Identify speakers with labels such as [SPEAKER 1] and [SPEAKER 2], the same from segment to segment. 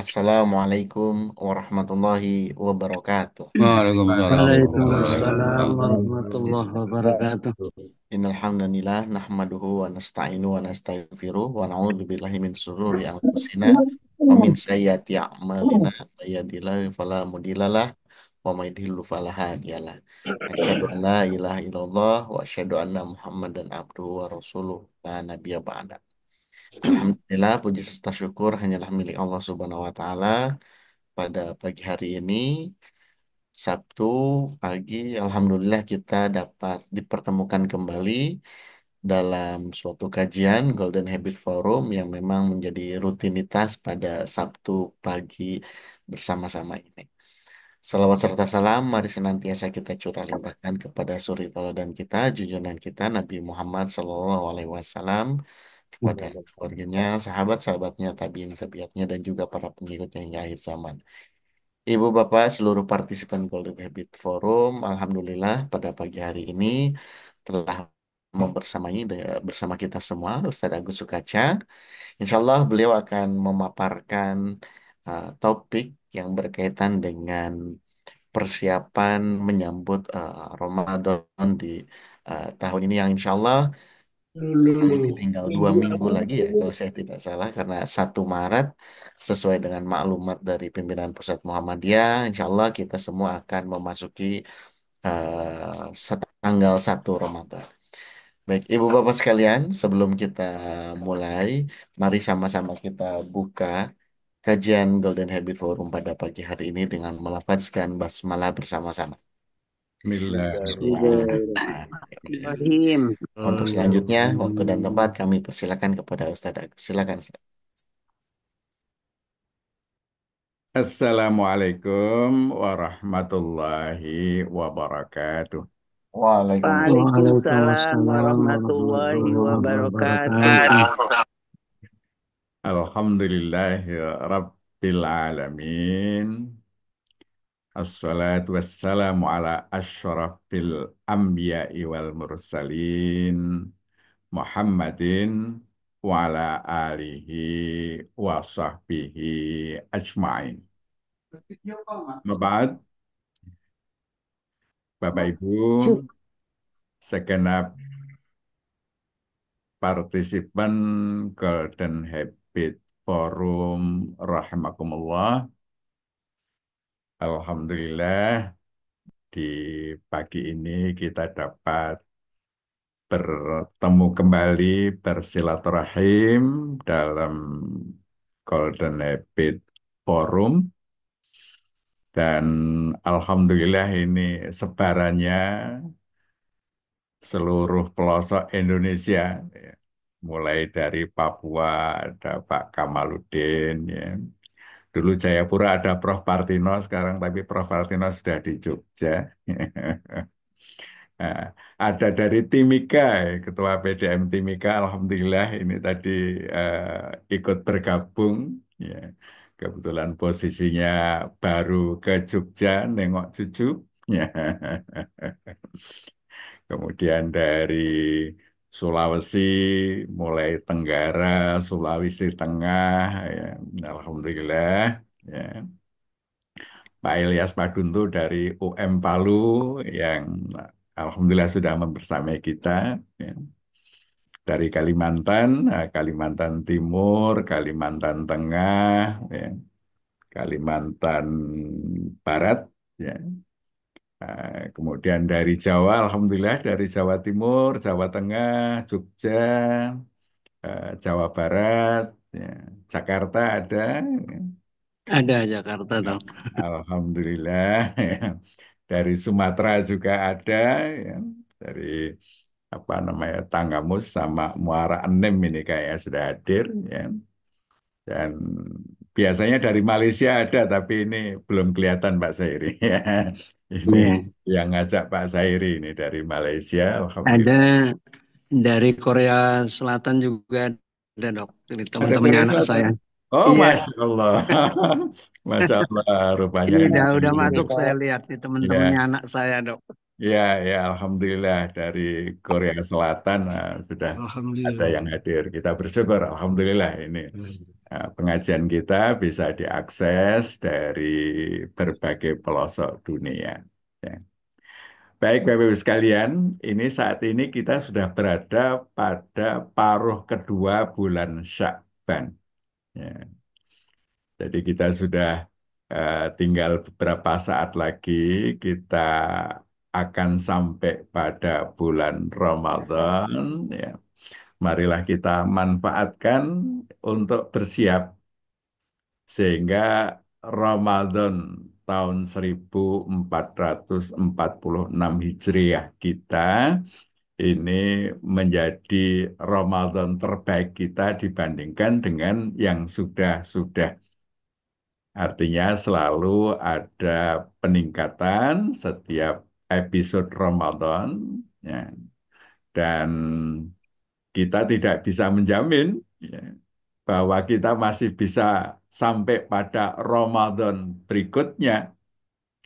[SPEAKER 1] Assalamualaikum warahmatullahi wabarakatuh.
[SPEAKER 2] Waalaikumsalam warahmatullahi
[SPEAKER 3] Waalaikumsalam
[SPEAKER 2] wabarakatuh.
[SPEAKER 3] warahmatullahi wabarakatuh.
[SPEAKER 1] Innal hamdalillah nahmaduhu wa nasta'inu wa nastaghfiruh wa na'udzu billahi min shururi anfusina wa min sayyiati a'malina may yahdihillahu fala mudhillalah wa may yudhlil fala hadiyalah. Asyhadu an la ilaha illallah wa asyhadu anna Muhammadan abduhu wa rasuluh la nabiyya ba'da. Alhamdulillah puji serta syukur hanyalah milik Allah Subhanahu wa taala. Pada pagi hari ini Sabtu pagi, alhamdulillah kita dapat dipertemukan kembali dalam suatu kajian Golden Habit Forum yang memang menjadi rutinitas pada Sabtu pagi bersama-sama ini. Salawat serta salam, mari senantiasa kita curah limpahkan kepada suri teladan kita, junjungan kita Nabi Muhammad SAW, kepada keluarganya, sahabat-sahabatnya, tabiin tabiatnya, dan juga para pengikutnya hingga akhir zaman. Ibu Bapak seluruh partisipan Golden Habit Forum, alhamdulillah pada pagi hari ini telah bersama kita semua Ustadz Agus Sukaca. Insya Allah beliau akan memaparkan topik yang berkaitan dengan persiapan menyambut Ramadan di tahun ini yang insya Allah masih tinggal 2 minggu lagi ya kalau saya tidak salah karena 1 Maret sesuai dengan maklumat dari pimpinan Pusat Muhammadiyah insya Allah kita semua akan memasuki tanggal 1 Ramadan. Baik, Ibu Bapak sekalian, sebelum kita mulai, mari sama-sama kita buka kajian Golden Habit Forum pada pagi hari ini dengan melafazkan basmalah bersama-sama.
[SPEAKER 2] Bismillahirrahmanirrahim.
[SPEAKER 1] Bismillahirrahmanirrahim.
[SPEAKER 3] Ibrahim.
[SPEAKER 1] Untuk selanjutnya, waktu dan tempat kami persilakan kepada Ustadz Agus. Silakan, Ustaz.
[SPEAKER 2] Assalamualaikum warahmatullahi wabarakatuh.
[SPEAKER 1] Waalaikumsalam.
[SPEAKER 3] Waalaikumsalam Waalaikumsalam warahmatullahi warahmatullahi wabarakatuh. wabarakatuh.
[SPEAKER 2] Alhamdulillahi Rabbil Alamin. Assalatu wassalamu ala asyrafil anbiya'i wal mursalin. Muhammadin wa ala alihi wa sahbihi ajma'in. Mabad, Bapak Ibu, segenap partisipan Golden Habit Forum rahimakumullah. Alhamdulillah di pagi ini kita dapat bertemu kembali bersilaturahim dalam Golden Habit Forum dan alhamdulillah ini sebarannya seluruh pelosok Indonesia, ya. Mulai dari Papua ada Pak Kamaludin, ya. Dulu Jayapura ada Prof. Partino, sekarang tapi Prof. Partino sudah di Jogja. Nah, ada dari Timika, ya, Ketua PDM Timika, Alhamdulillah ini tadi ikut bergabung. Ya. Kebetulan posisinya baru ke Jogja, nengok cucu. Ya. Kemudian dari Sulawesi, mulai Tenggara, Sulawesi Tengah, ya, Alhamdulillah. Ya. Pak Ilyas Paduntu dari UM Palu yang Alhamdulillah sudah membersamai kita. Ya. Dari Kalimantan, Kalimantan Timur, Kalimantan Tengah, ya, Kalimantan Barat, ya. Kemudian dari Jawa, Alhamdulillah dari Jawa Timur, Jawa Tengah, Jogja, Jawa Barat, ya, Jakarta ada, ya.
[SPEAKER 3] Ada Jakarta toh.
[SPEAKER 2] Alhamdulillah. Ya. Dari Sumatera juga ada, ya. Dari apa namanya Tanggamus sama Muara Enim ini kayaknya sudah hadir, ya. Dan biasanya dari Malaysia ada, tapi ini belum kelihatan Pak Sairi. Ya. Ini
[SPEAKER 3] Iya.
[SPEAKER 2] yang ngajak Pak Sairi ini dari Malaysia,
[SPEAKER 3] Ada
[SPEAKER 2] Alhamdulillah.
[SPEAKER 3] dari Korea Selatan juga ada dok. Dari
[SPEAKER 2] Ada
[SPEAKER 3] teman-temannya
[SPEAKER 2] Korea
[SPEAKER 3] anak
[SPEAKER 2] Selatan.
[SPEAKER 3] saya.
[SPEAKER 2] Oh,
[SPEAKER 3] Iya.
[SPEAKER 2] Masya Allah. Masya Allah, rupanya
[SPEAKER 3] Ini
[SPEAKER 2] ini.
[SPEAKER 3] udah masuk saya lihat di teman-temannya
[SPEAKER 2] Ya,
[SPEAKER 3] anak saya dok.
[SPEAKER 2] ya, ya, Alhamdulillah dari Korea Selatan sudah ada
[SPEAKER 3] Alhamdulillah.
[SPEAKER 2] yang hadir. Kita bersyukur, Alhamdulillah ini. Nah, pengajian kita bisa diakses dari berbagai pelosok dunia. Ya. Baik, Bapak Ibu sekalian, ini saat ini kita sudah berada pada paruh kedua bulan Syakban. Ya. Jadi kita sudah tinggal beberapa saat lagi, kita akan sampai pada bulan Ramadan. Ya. Marilah kita manfaatkan untuk bersiap sehingga Ramadan tahun 1446 Hijriah kita ini menjadi Ramadan terbaik kita dibandingkan dengan yang sudah-sudah. Artinya selalu ada peningkatan setiap episode Ramadan, ya. Dan kita tidak bisa menjamin, ya, bahwa kita masih bisa sampai pada Ramadan berikutnya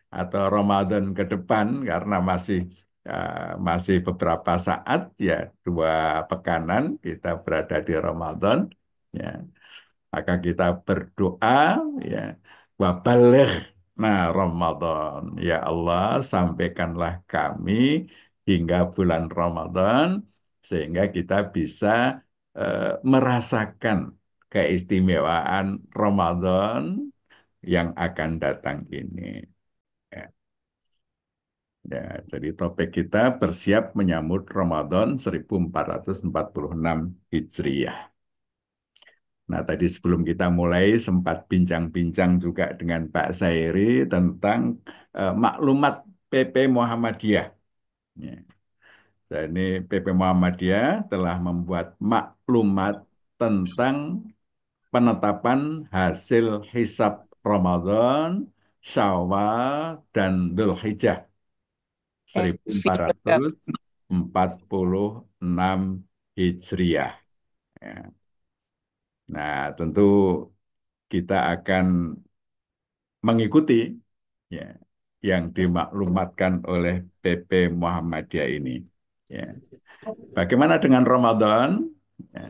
[SPEAKER 2] atau Ramadan ke depan karena masih beberapa saat, ya, 2 pekanan kita berada di Ramadan, ya. Maka kita berdoa, ya, wabaligh nah Ramadan, ya Allah, sampaikanlah kami hingga bulan Ramadan sehingga kita bisa merasakan keistimewaan Ramadan yang akan datang ini. Ya, ya, jadi topik kita bersiap menyambut Ramadan 1446 Hijriah. Nah, tadi sebelum kita mulai sempat bincang-bincang juga dengan Pak Sairi tentang maklumat PP Muhammadiyah. Ya. Dan ini PP Muhammadiyah telah membuat maklumat tentang penetapan hasil hisab Ramadan, Syawal, dan Dzulhijjah 1446 Hijriah. Ya. Nah, tentu kita akan mengikuti, ya, yang dimaklumatkan oleh PP Muhammadiyah ini. Ya. Bagaimana dengan Ramadan? Ya,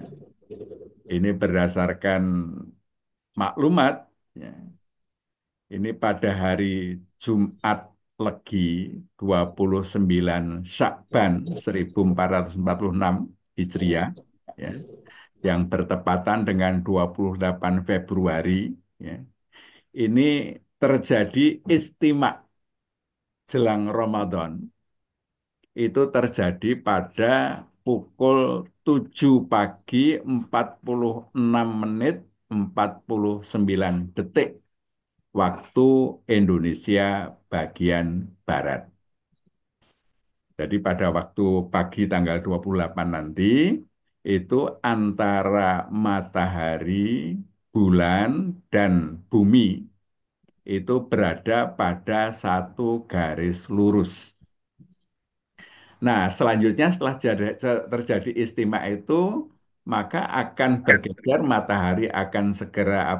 [SPEAKER 2] ini berdasarkan maklumat, ya, ini pada hari Jumat Legi 29 Syakban 1446 Hijriah, ya, yang bertepatan dengan 28 Februari, ya, ini terjadi istimak jelang Ramadan. Itu terjadi pada pukul 7 pagi 46 menit 49 detik waktu Indonesia bagian Barat. Jadi pada waktu pagi tanggal 28 nanti, itu antara matahari, bulan, dan bumi itu berada pada satu garis lurus. Nah, selanjutnya setelah terjadi istimewa itu, maka akan bergeser matahari akan segera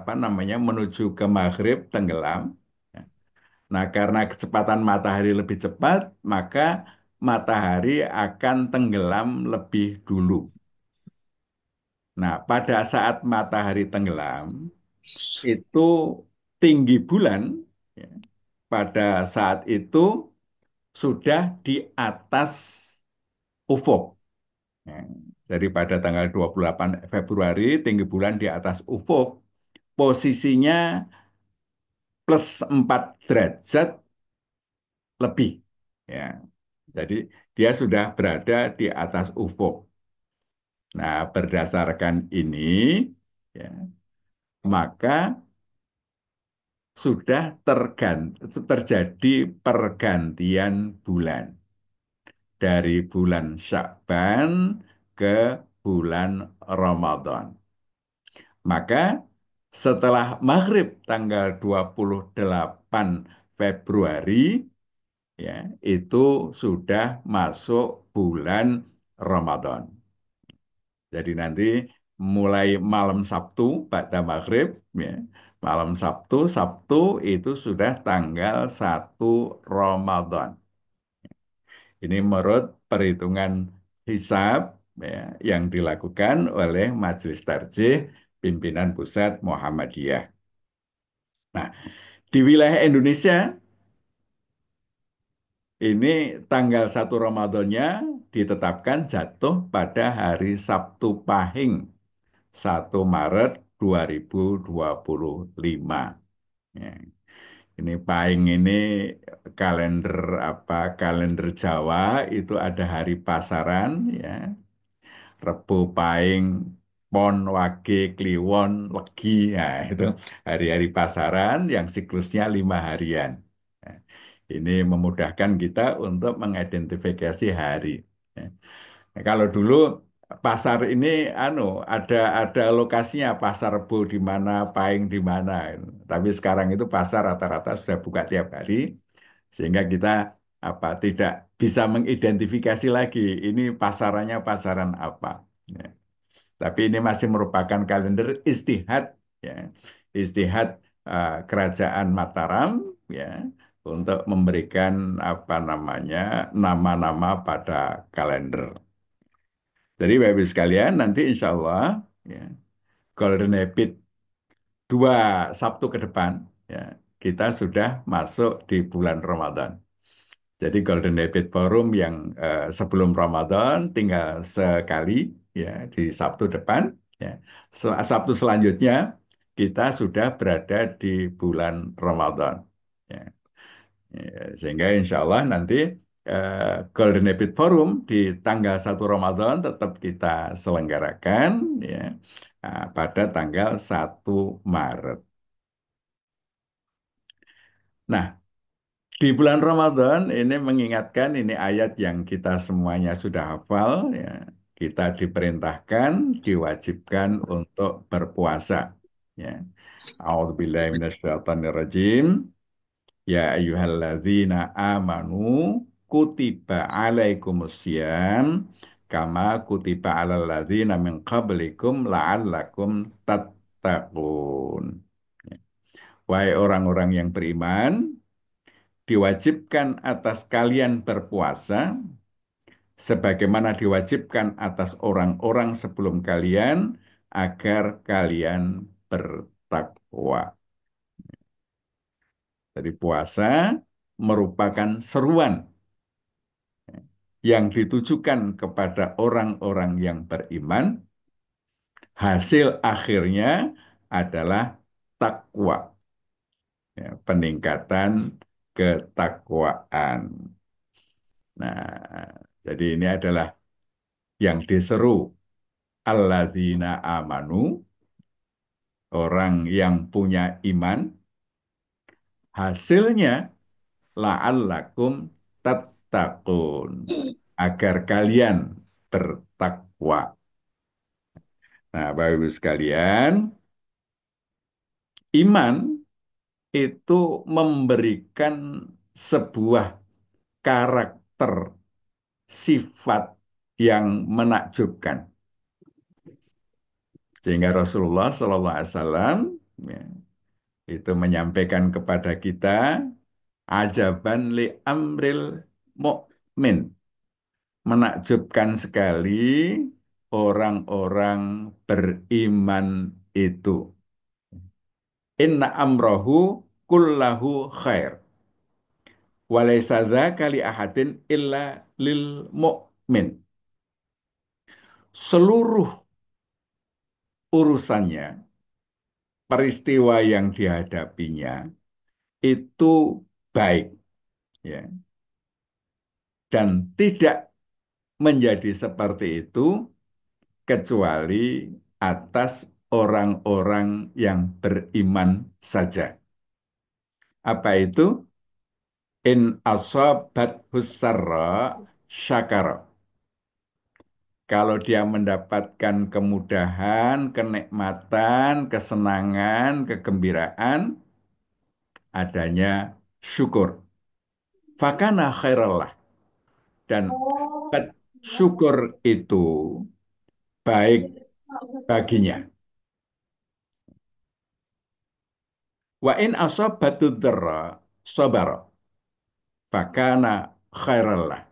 [SPEAKER 2] menuju ke maghrib tenggelam. Nah, karena kecepatan matahari lebih cepat, maka matahari akan tenggelam lebih dulu. Nah, pada saat matahari tenggelam, itu tinggi bulan, ya, pada saat itu sudah di atas ufuk. Ya, jadi pada tanggal 28 Februari, tinggi bulan di atas ufuk, posisinya +4 derajat lebih. Ya, jadi dia sudah berada di atas ufuk. Nah, berdasarkan ini, ya, maka sudah terjadi pergantian bulan dari bulan Syakban ke bulan Ramadan. Maka setelah maghrib tanggal 28 Februari, ya, itu sudah masuk bulan Ramadan. Jadi nanti mulai malam Sabtu pada maghrib, ya, malam Sabtu, Sabtu itu sudah tanggal 1 Ramadan. Ini menurut perhitungan hisab, ya, yang dilakukan oleh Majelis Tarjih pimpinan pusat Muhammadiyah. Nah, di wilayah Indonesia ini tanggal 1 Ramadannya ditetapkan jatuh pada hari Sabtu Pahing 1 Maret 2025. Ya. Ini Pahing ini kalender kalender Jawa itu ada hari pasaran ya. Rebo Pahing, Pon, Wage, Kliwon, Legi. Nah, itu hari-hari pasaran yang siklusnya 5 harian. Nah, ini memudahkan kita untuk mengidentifikasi hari. Ya. Nah, kalau dulu pasar ini ada lokasinya pasar Rebo di mana, Pahing di mana. Tapi sekarang itu pasar rata-rata sudah buka tiap hari sehingga kita tidak bisa mengidentifikasi lagi ini pasarannya pasaran apa. Ya. Tapi ini masih merupakan kalender istihad, ya, istihad Kerajaan Mataram, ya, untuk memberikan nama-nama pada kalender. Jadi Bapak Ibu sekalian nanti insya Allah ya, Golden Habit 2 Sabtu ke depan ya, kita sudah masuk di bulan Ramadan. Jadi Golden Habit Forum yang sebelum Ramadan tinggal sekali ya di Sabtu depan ya. Sabtu selanjutnya kita sudah berada di bulan Ramadan. Ya. Ya, sehingga insya Allah nanti Golden Habit Forum di tanggal 1 Ramadan tetap kita selenggarakan ya, pada tanggal 1 Maret. Nah, di bulan Ramadan ini mengingatkan ini ayat yang kita semuanya sudah hafal ya. Kita diperintahkan, diwajibkan untuk berpuasa ya. A'udzubillahi minasyaitonirrajim. Ya ayyuhalladzina amanu kutiba alaikumusiyam kama kutiba alal ladzina min qablikum la'allakum tattaqun. Ya. Wahai orang-orang yang beriman, diwajibkan atas kalian berpuasa sebagaimana diwajibkan atas orang-orang sebelum kalian agar kalian bertakwa. Jadi puasa merupakan seruan yang ditujukan kepada orang-orang yang beriman, hasil akhirnya adalah takwa, ya, peningkatan ketakwaan. Nah, jadi ini adalah yang diseru alladzina amanu, orang yang punya iman, hasilnya la'allakum tattaqun, agar kalian bertakwa. Nah, Bapak Ibu sekalian, iman itu memberikan sebuah karakter sifat yang menakjubkan. Sehingga Rasulullah SAW ya, itu menyampaikan kepada kita ajaban li amril mukmin. Menakjubkan sekali orang-orang beriman itu. Inna amrohu kullahu khair. Walaysa dzaka li ahadin illa lil mu'min. Seluruh urusannya, peristiwa yang dihadapinya itu baik ya. Dan tidak menjadi seperti itu kecuali atas orang-orang yang beriman saja. Apa itu? In asobat husarra syakara. Kalau dia mendapatkan kemudahan, kenikmatan, kesenangan, kegembiraan, adanya syukur. Fakana khairallah. Dan syukur itu baik baginya. Wa in asabatu dharra sabara. Fakana khairallah.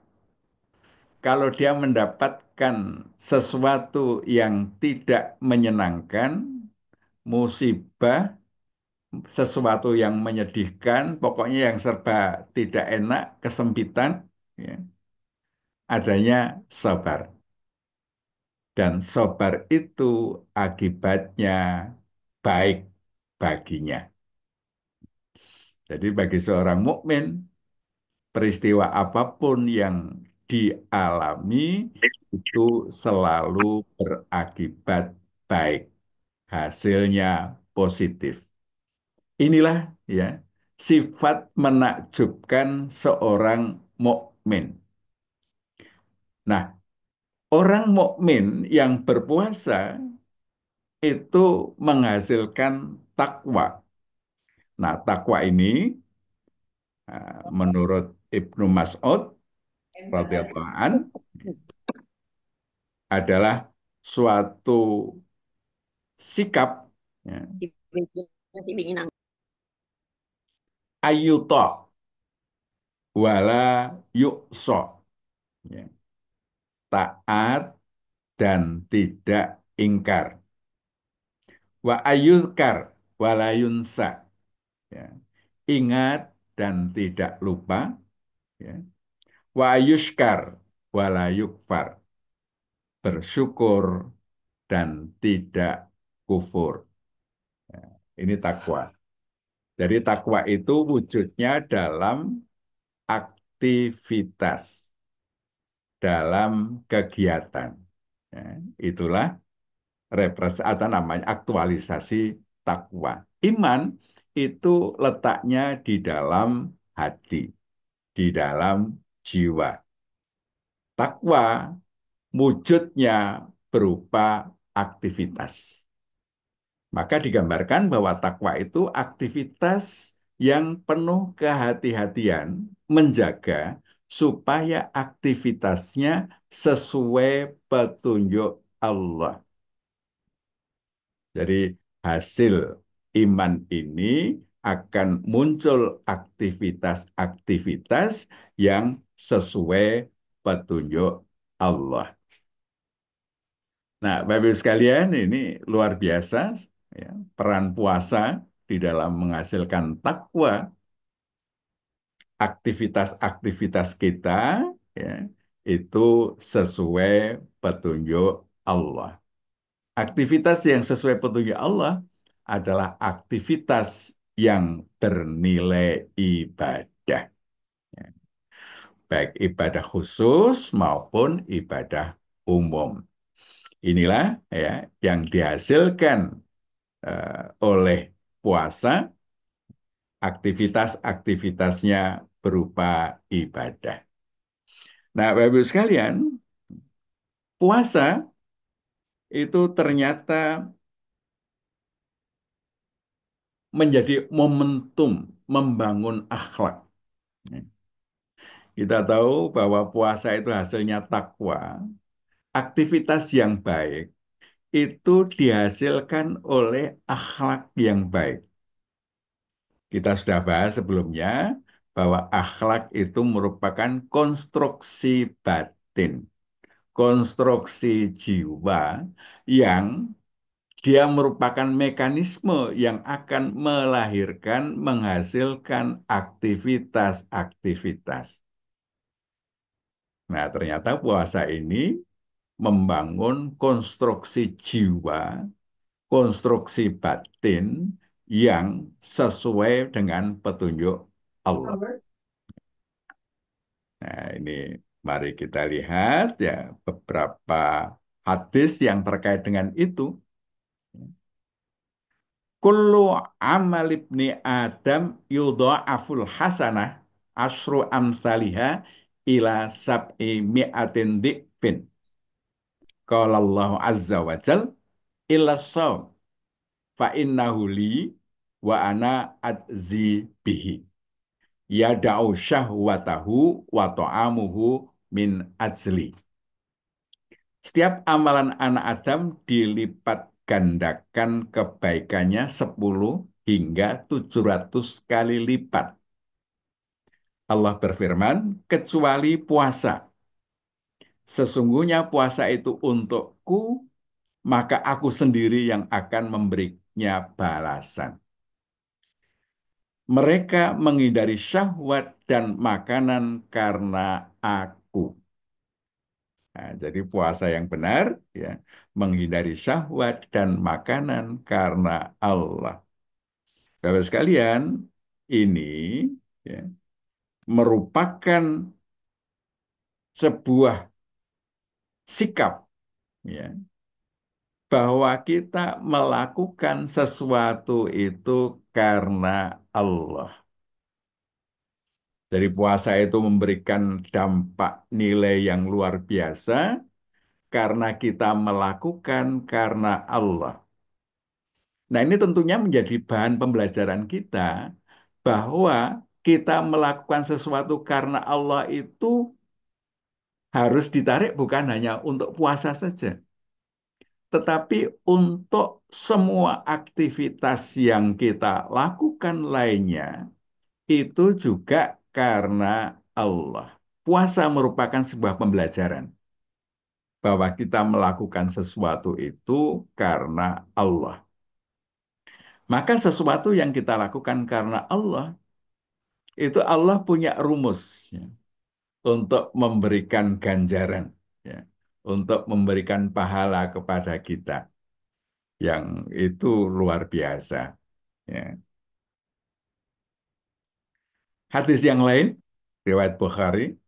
[SPEAKER 2] Kalau dia mendapatkan sesuatu yang tidak menyenangkan, musibah, sesuatu yang menyedihkan, pokoknya yang serba tidak enak, kesempitan, ya, adanya sabar. Dan sabar itu akibatnya baik baginya. Jadi bagi seorang mukmin, peristiwa apapun yang dialami itu selalu berakibat baik, hasilnya positif. Inilah ya sifat menakjubkan seorang mukmin. Nah, orang mukmin yang berpuasa itu menghasilkan takwa. Nah, takwa ini menurut Ibnu Mas'ud radhiyallahu an adalah suatu sikap ya, ayyuta wala yu'sa, ya, taat dan tidak ingkar. Wa ayyuzkar wala yunsa, ya, ingat dan tidak lupa, ya. Wa ayyushkar wala yukfar, bersyukur dan tidak kufur. Ya, ini takwa. Jadi takwa itu wujudnya dalam aktivitas, dalam kegiatan. Ya, itulah atau namanya aktualisasi takwa. Iman itu letaknya di dalam hati, di dalam jiwa. Takwa wujudnya berupa aktivitas. Maka digambarkan bahwa takwa itu aktivitas yang penuh kehati-hatian menjaga supaya aktivitasnya sesuai petunjuk Allah. Jadi hasil iman ini akan muncul aktivitas-aktivitas yang sesuai petunjuk Allah. Nah, Bapak Ibu sekalian, ini luar biasa ya, peran puasa di dalam menghasilkan takwa, aktivitas-aktivitas kita ya, itu sesuai petunjuk Allah. Aktivitas yang sesuai petunjuk Allah adalah aktivitas yang bernilai ibadah, ya. Baik ibadah khusus maupun ibadah umum. Inilah ya yang dihasilkan oleh puasa, aktivitas-aktivitasnya berupa ibadah. Nah, Bapak Ibu sekalian, puasa itu ternyata menjadi momentum membangun akhlak. Kita tahu bahwa puasa itu hasilnya takwa. Aktivitas yang baik itu dihasilkan oleh akhlak yang baik. Kita sudah bahas sebelumnya bahwa akhlak itu merupakan konstruksi batin, konstruksi jiwa yang dia merupakan mekanisme yang akan melahirkan, menghasilkan aktivitas-aktivitas. Nah, ternyata puasa ini membangun konstruksi jiwa, konstruksi batin yang sesuai dengan petunjuk Allah. Nah, ini mari kita lihat ya beberapa hadis yang terkait dengan itu. Kullu amal ibni Adam yudha'aful hasanah asru amsalihha ila sab'i mi'atin di'fin. Qala Allah azza wa jal illa shaum fa innahu li wa ana adzi bihi. Yada'u syahwatahu wa ta'amuhu min ajli. Setiap amalan anak Adam dilipat gandakan kebaikannya 10 hingga 700 kali lipat. Allah berfirman, kecuali puasa. Sesungguhnya puasa itu untukku, maka aku sendiri yang akan memberi adanya balasan. Mereka menghindari syahwat dan makanan karena aku. Nah, jadi puasa yang benar ya, menghindari syahwat dan makanan karena Allah. Bapak sekalian, ini ya, merupakan sebuah sikap ya, bahwa kita melakukan sesuatu itu karena Allah. Dari puasa itu memberikan dampak nilai yang luar biasa karena kita melakukan karena Allah. Nah, ini tentunya menjadi bahan pembelajaran kita bahwa kita melakukan sesuatu karena Allah itu harus ditarik bukan hanya untuk puasa saja, tetapi untuk semua aktivitas yang kita lakukan lainnya itu juga karena Allah. Puasa merupakan sebuah pembelajaran bahwa kita melakukan sesuatu itu karena Allah. Maka sesuatu yang kita lakukan karena Allah, itu Allah punya rumus ya, untuk memberikan ganjaran, ya, untuk memberikan pahala kepada kita yang itu luar biasa. Ya. Hadis yang lain, riwayat Bukhari,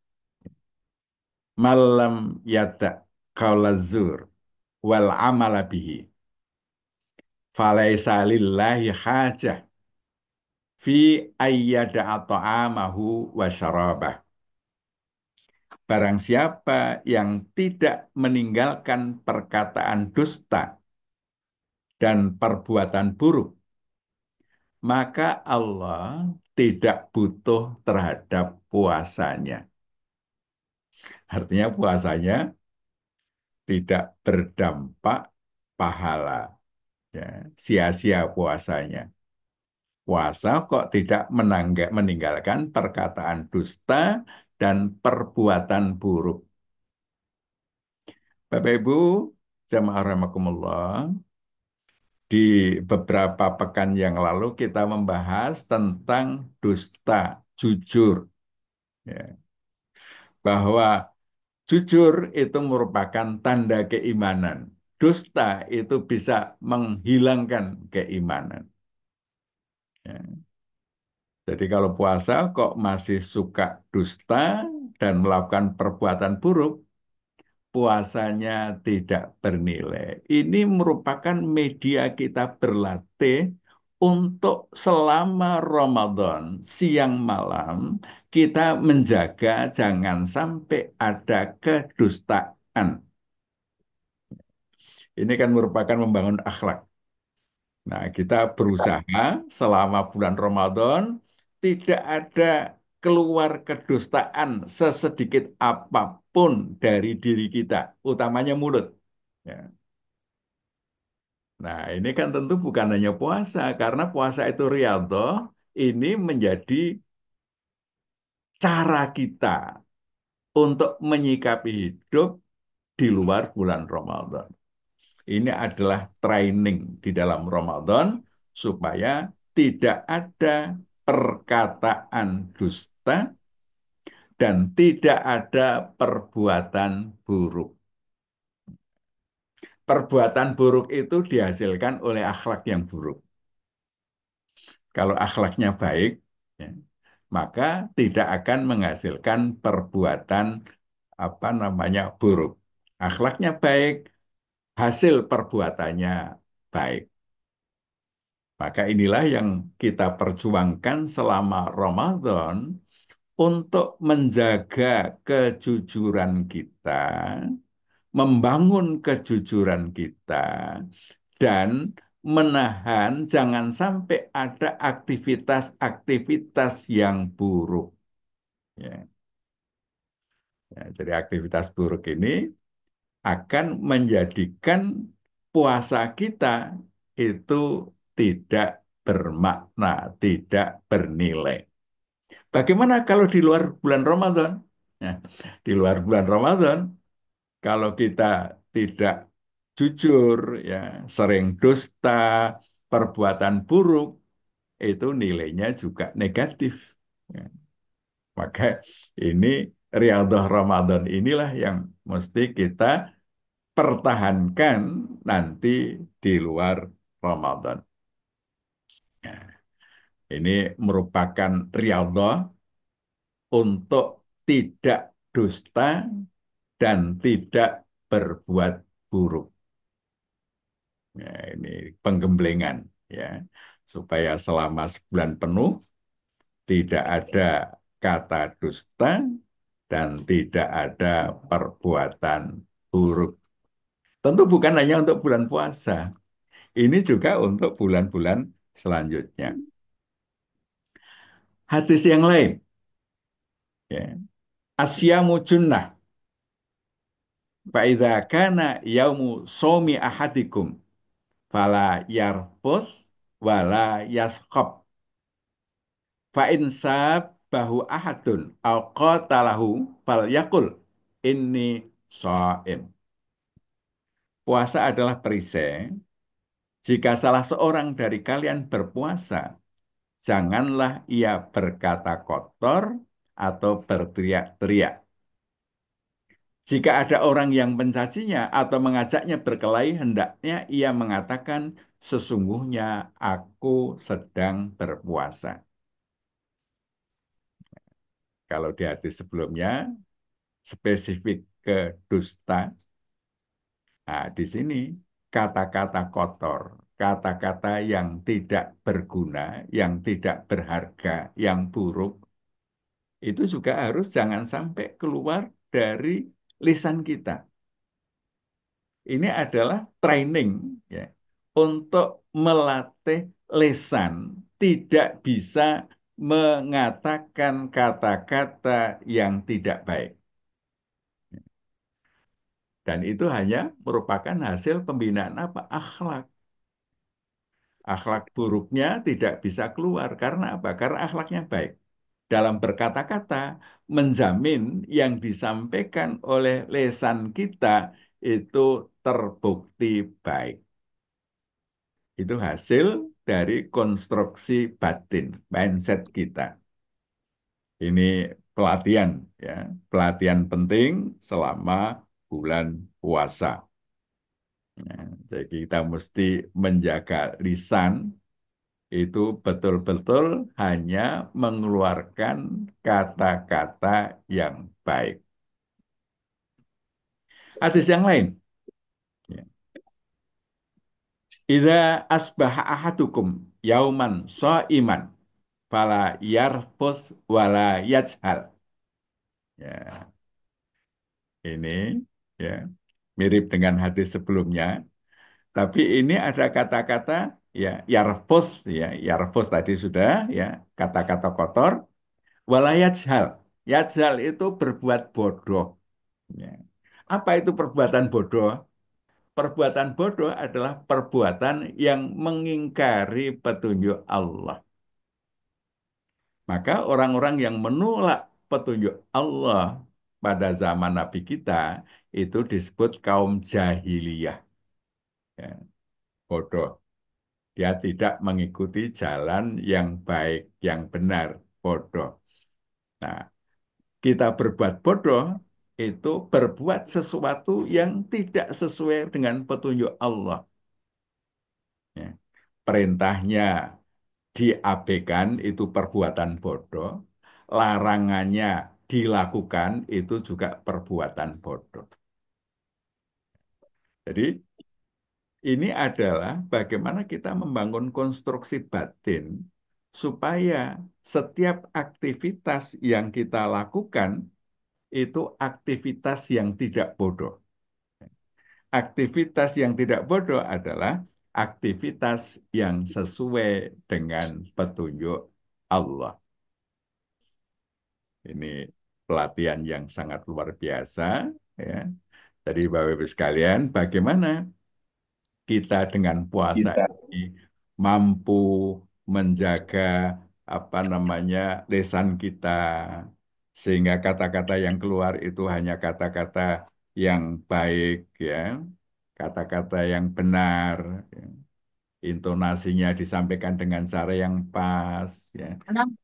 [SPEAKER 2] malam yata kaulazur wal amala bihi, falaisa lillahi hajah fi ayyada'a ta'amahu wa syarabah. Barang siapa yang tidak meninggalkan perkataan dusta dan perbuatan buruk, maka Allah tidak butuh terhadap puasanya. Artinya puasanya tidak berdampak pahala. Ya, sia-sia puasanya. Puasa kok tidak meninggalkan perkataan dusta dan perbuatan buruk. Bapak Ibu, jamaah rahimakumullah, di beberapa pekan yang lalu kita membahas tentang dusta, jujur. Ya. Bahwa jujur itu merupakan tanda keimanan. Dusta itu bisa menghilangkan keimanan. Ya. Jadi kalau puasa kok masih suka dusta dan melakukan perbuatan buruk, puasanya tidak bernilai. Ini merupakan media kita berlatih untuk selama Ramadan, siang malam, kita menjaga jangan sampai ada kedustaan. Ini kan merupakan membangun akhlak. Nah, kita berusaha selama bulan Ramadan tidak ada keluar kedustaan sesedikit apapun dari diri kita, utamanya mulut. Ya. Nah, ini kan tentu bukan hanya puasa, karena puasa itu riyadhah, ini menjadi cara kita untuk menyikapi hidup di luar bulan Ramadan. Ini adalah training di dalam Ramadan supaya tidak ada perkataan dusta dan tidak ada perbuatan buruk. Perbuatan buruk itu dihasilkan oleh akhlak yang buruk. Kalau akhlaknya baik, ya, maka tidak akan menghasilkan perbuatan apa namanya buruk. Akhlaknya baik, hasil perbuatannya baik. Maka inilah yang kita perjuangkan selama Ramadan untuk menjaga kejujuran kita, membangun kejujuran kita, dan menahan jangan sampai ada aktivitas-aktivitas yang buruk. Ya. Ya, jadi aktivitas buruk ini akan menjadikan puasa kita itu tidak bermakna, tidak bernilai. Bagaimana kalau di luar bulan Ramadan? Ya, di luar bulan Ramadan, kalau kita tidak jujur, ya, sering dusta, perbuatan buruk itu nilainya juga negatif. Ya. Maka ini riyadhah Ramadan inilah yang mesti kita pertahankan nanti di luar Ramadan. Ya. Ini merupakan riyadhah untuk tidak dusta dan tidak berbuat buruk. Ya, ini penggemblengan ya, supaya selama sebulan penuh tidak ada kata dusta dan tidak ada perbuatan buruk. Tentu bukan hanya untuk bulan puasa, ini juga untuk bulan-bulan selanjutnya. Hadis yang lain, ya. Asyamu junnah, fa'idha kana yaumu somi ahadikum, fala yarfus wala yaskhab. Fa'in bahu ahadun au qatalahu fal yakul inni sha'im. Puasa adalah perisai. Jika salah seorang dari kalian berpuasa, janganlah ia berkata kotor atau berteriak-teriak. Jika ada orang yang mencacinya atau mengajaknya berkelahi, hendaknya ia mengatakan, sesungguhnya aku sedang berpuasa. Kalau di hadis sebelumnya, spesifik ke dusta. Nah, di sini kata-kata kotor, kata-kata yang tidak berguna, yang tidak berharga, yang buruk, itu juga harus jangan sampai keluar dari lisan kita. Ini adalah training ya, untuk melatih lisan tidak bisa mengatakan kata-kata yang tidak baik. Dan itu hanya merupakan hasil pembinaan apa? Akhlak. Akhlak buruknya tidak bisa keluar. Karena apa? Karena akhlaknya baik. Dalam berkata-kata, menjamin yang disampaikan oleh lesan kita itu terbukti baik. Itu hasil dari konstruksi batin, mindset kita. Ini pelatihan, ya, pelatihan penting selama bulan puasa. Nah, jadi kita mesti menjaga lisan itu betul-betul hanya mengeluarkan kata-kata yang baik. Hadis yang lain. Ya. Idza asbaha ahadukum yauman shaiman fala yarfus wala yajhal. Ya, ini ya mirip dengan hadis sebelumnya, tapi ini ada kata-kata ya yarfus ya, yarfus tadi sudah ya, kata-kata kotor. Walayajhal. Yajhal itu berbuat bodoh. Ya. Apa itu perbuatan bodoh? Perbuatan bodoh adalah perbuatan yang mengingkari petunjuk Allah. Maka orang-orang yang menolak petunjuk Allah pada zaman Nabi kita itu disebut kaum jahiliyah. Ya, bodoh. Dia tidak mengikuti jalan yang baik, yang benar, bodoh. Nah, kita berbuat bodoh itu berbuat sesuatu yang tidak sesuai dengan petunjuk Allah. Ya. Perintahnya diabaikan itu perbuatan bodoh, larangannya dilakukan itu juga perbuatan bodoh. Jadi ini adalah bagaimana kita membangun konstruksi batin supaya setiap aktivitas yang kita lakukan itu aktivitas yang tidak bodoh. Aktivitas yang tidak bodoh adalah aktivitas yang sesuai dengan petunjuk Allah. Ini pelatihan yang sangat luar biasa, ya. Jadi Bapak Ibu sekalian, bagaimana kita dengan puasa
[SPEAKER 4] kita.
[SPEAKER 2] ini mampu menjaga apa namanya lisan kita sehingga kata-kata yang keluar itu hanya kata-kata yang baik ya, kata-kata yang benar ya. intonasinya disampaikan dengan cara yang pas, ya.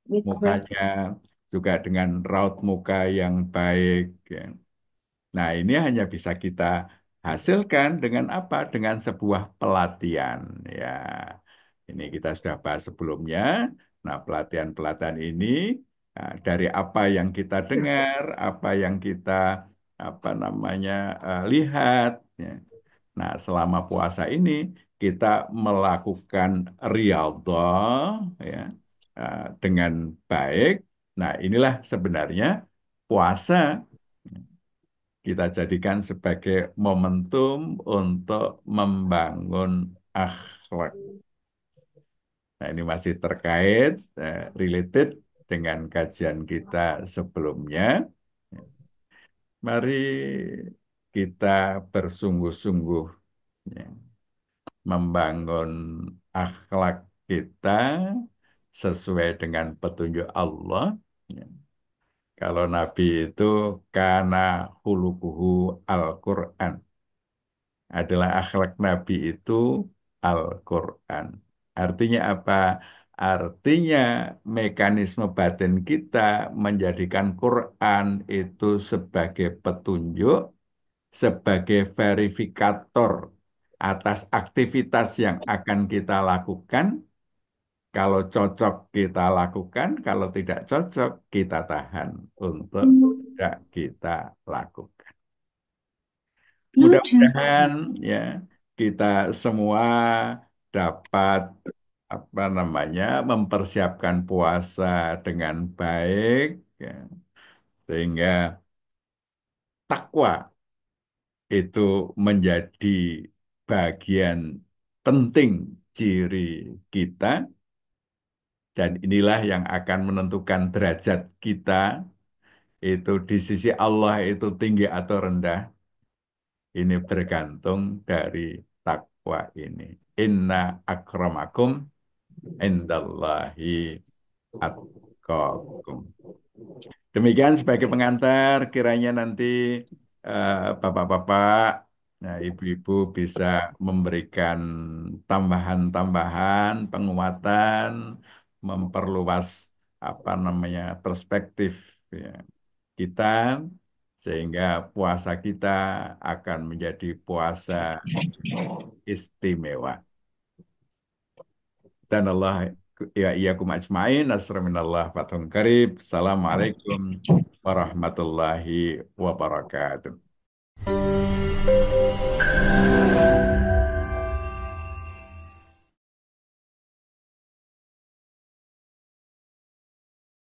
[SPEAKER 2] Mukanya juga dengan raut muka yang baik, ya. Nah, ini hanya bisa kita hasilkan dengan apa? Dengan sebuah pelatihan. Ya, ini kita sudah bahas sebelumnya. Nah, pelatihan-pelatihan ini dari apa yang kita dengar, apa yang kita lihat. Ya. Nah, selama puasa ini kita melakukan riyadhah, ya, dengan baik. Nah, inilah sebenarnya puasa kita jadikan sebagai momentum untuk membangun akhlak. Nah, ini masih terkait, related dengan kajian kita sebelumnya. Mari kita bersungguh-sungguh, ya, membangun akhlak kita sesuai dengan petunjuk Allah. Ya. Kalau Nabi itu karena hulukuhu Al-Quran, adalah akhlak Nabi itu Al-Quran. Artinya apa? Artinya mekanisme batin kita menjadikan Quran itu sebagai petunjuk, sebagai verifikator atas aktivitas yang akan kita lakukan. Kalau cocok kita lakukan, kalau tidak cocok kita tahan untuk tidak kita lakukan. Mudah-mudahan, ya, kita semua dapat mempersiapkan puasa dengan baik, ya, sehingga takwa itu menjadi bagian penting ciri kita, dan inilah yang akan menentukan derajat kita itu di sisi Allah itu tinggi atau rendah. Ini bergantung dari takwa ini. Inna akramakum indallahi atqakum. Demikian sebagai pengantar, kiranya nanti bapak-bapak, nah, ibu-ibu bisa memberikan tambahan-tambahan, penguatan, memperluas perspektif, ya, kita, sehingga puasa kita akan menjadi puasa istimewa. Dan Allah ya iyakum ajmain. Nasrullah fathun karib. Assalamualaikum warahmatullahi wabarakatuh.